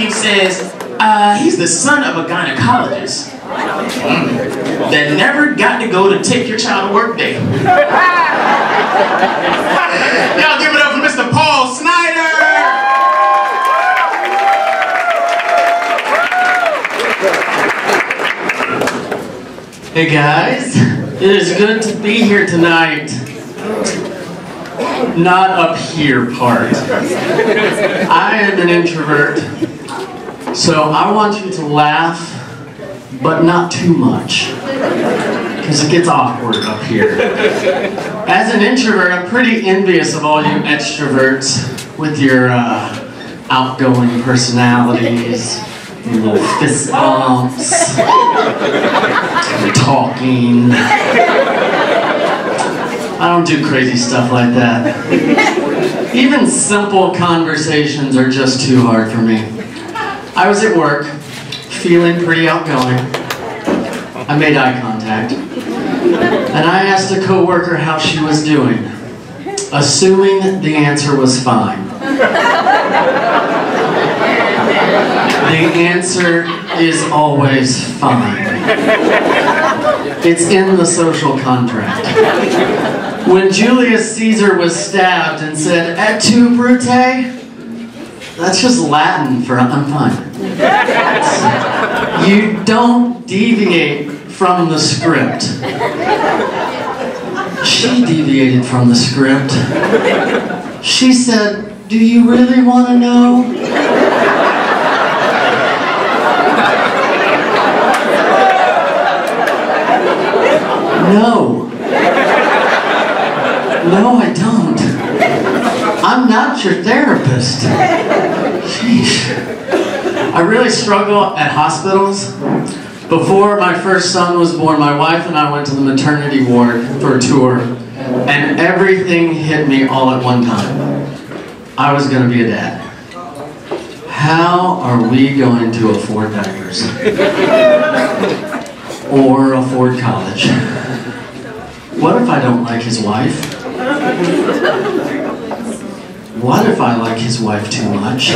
he says, he's the son of a gynecologist that never got to go to take your child to work day. Y'all give it up for Mr. Paul Snyder! Hey guys, it is good to be here tonight. Not up here part. I am an introvert, so I want you to laugh, but not too much, because it gets awkward up here. As an introvert, I'm pretty envious of all you extroverts with your outgoing personalities, your little fist bumps, talking. I don't do crazy stuff like that. Even simple conversations are just too hard for me. I was at work, feeling pretty outgoing. I made eye contact, and I asked a coworker how she was doing, assuming the answer was fine. The answer is always fine. It's in the social contract. When Julius Caesar was stabbed and said, "Et tu, Brute?" that's just Latin for "I'm fine." You don't deviate from the script. She deviated from the script. She said, "Do you really want to know?" No. No, I don't. I'm not your therapist. Sheesh. I really struggle at hospitals. Before my first son was born, my wife and I went to the maternity ward for a tour, and everything hit me all at one time. I was going to be a dad. How are we going to afford diapers? Or afford college? What if I don't like his wife? What if I like his wife too much?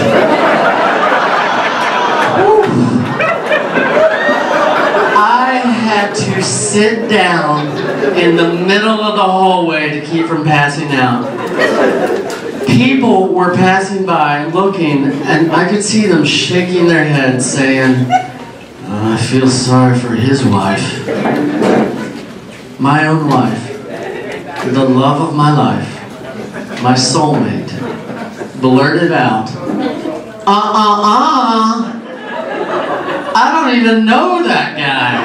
I had to sit down in the middle of the hallway to keep from passing out. People were passing by looking, and I could see them shaking their heads saying, "I feel sorry for his wife." My own wife, the love of my life, my soulmate, blurted out, I don't even know that guy.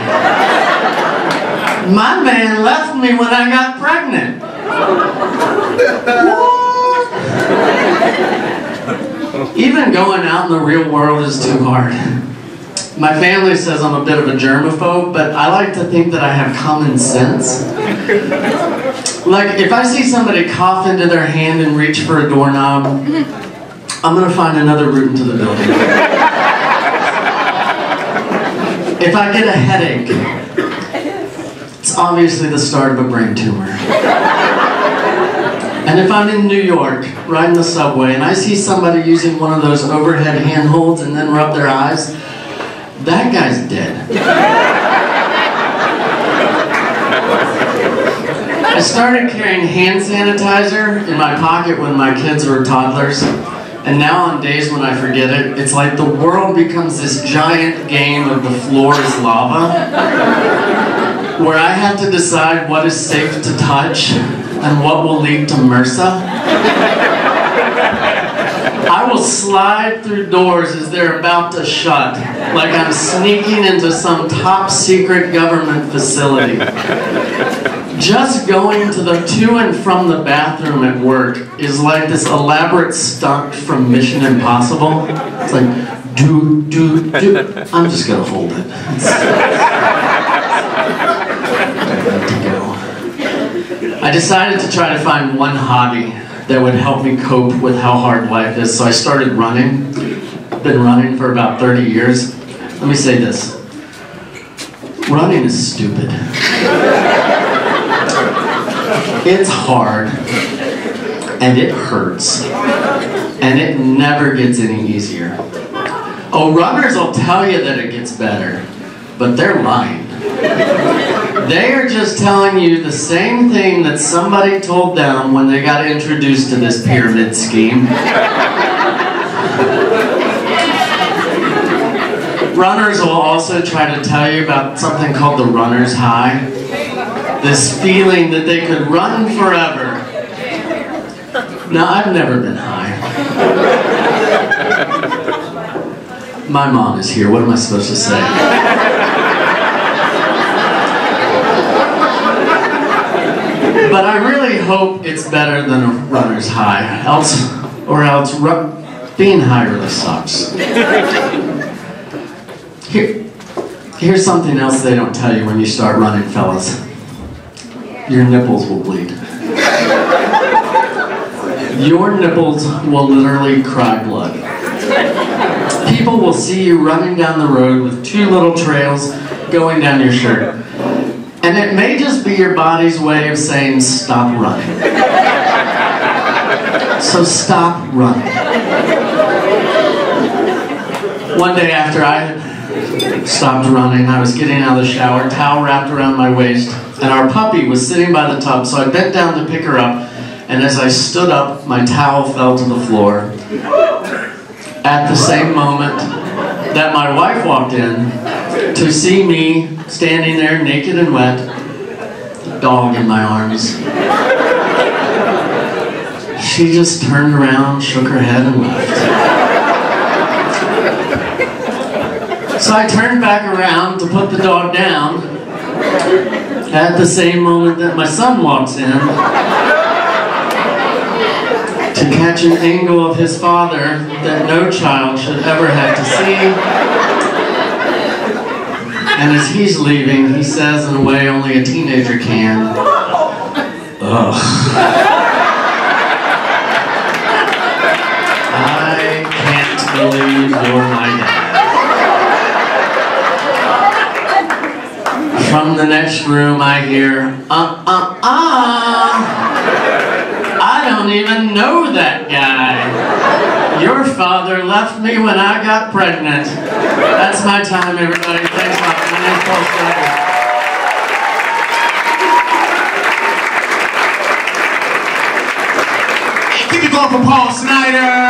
My man left me when I got pregnant. What? Even going out in the real world is too hard. My family says I'm a bit of a germaphobe, but I like to think that I have common sense. Like, if I see somebody cough into their hand and reach for a doorknob, I'm going to find another route into the building. If I get a headache, it's obviously the start of a brain tumor. And if I'm in New York, riding the subway, and I see somebody using one of those overhead handholds and then rub their eyes, that guy's dead. I started carrying hand sanitizer in my pocket when my kids were toddlers, and now on days when I forget it, it's like the world becomes this giant game of the floor is lava, where I have to decide what is safe to touch and what will lead to MRSA. I will slide through doors as they're about to shut, like I'm sneaking into some top secret government facility. Just going to and from the bathroom at work is like this elaborate stunt from Mission Impossible. It's like, do. I'm just gonna hold it. I decided to try to find one hobby that would help me cope with how hard life is, so I started running. Been running for about 30 years. Let me say this. Running is stupid. It's hard, and it hurts, and it never gets any easier. Oh, runners will tell you that it gets better, but they're lying. They are just telling you the same thing that somebody told them when they got introduced to this pyramid scheme. Runners will also try to tell you about something called the runner's high. This feeling that they could run forever. Now, I've never been high. My mom is here. What am I supposed to say? But I really hope it's better than a runner's high. Else being high really sucks. Here's something else they don't tell you when you start running, fellas. Your nipples will bleed. Your nipples will literally cry blood. People will see you running down the road with two little trails going down your shirt. And it may just be your body's way of saying, stop running. So stop running. One day after I stopped running, I was getting out of the shower, towel wrapped around my waist, and our puppy was sitting by the tub, so I bent down to pick her up, and as I stood up, my towel fell to the floor. At the same moment that my wife walked in to see me standing there naked and wet, a dog in my arms. She just turned around, shook her head, and left. So I turned back around to put the dog down at the same moment that my son walks in to catch an angle of his father that no child should ever have to see. And as he's leaving, he says in a way only a teenager can, ugh. I can't believe you're my dad. From the next room I hear, I don't even know that guy. Your father left me when I got pregnant. That's my time, everybody. Thanks a lot. My name's Snyder. Keep it going for Paul Snyder.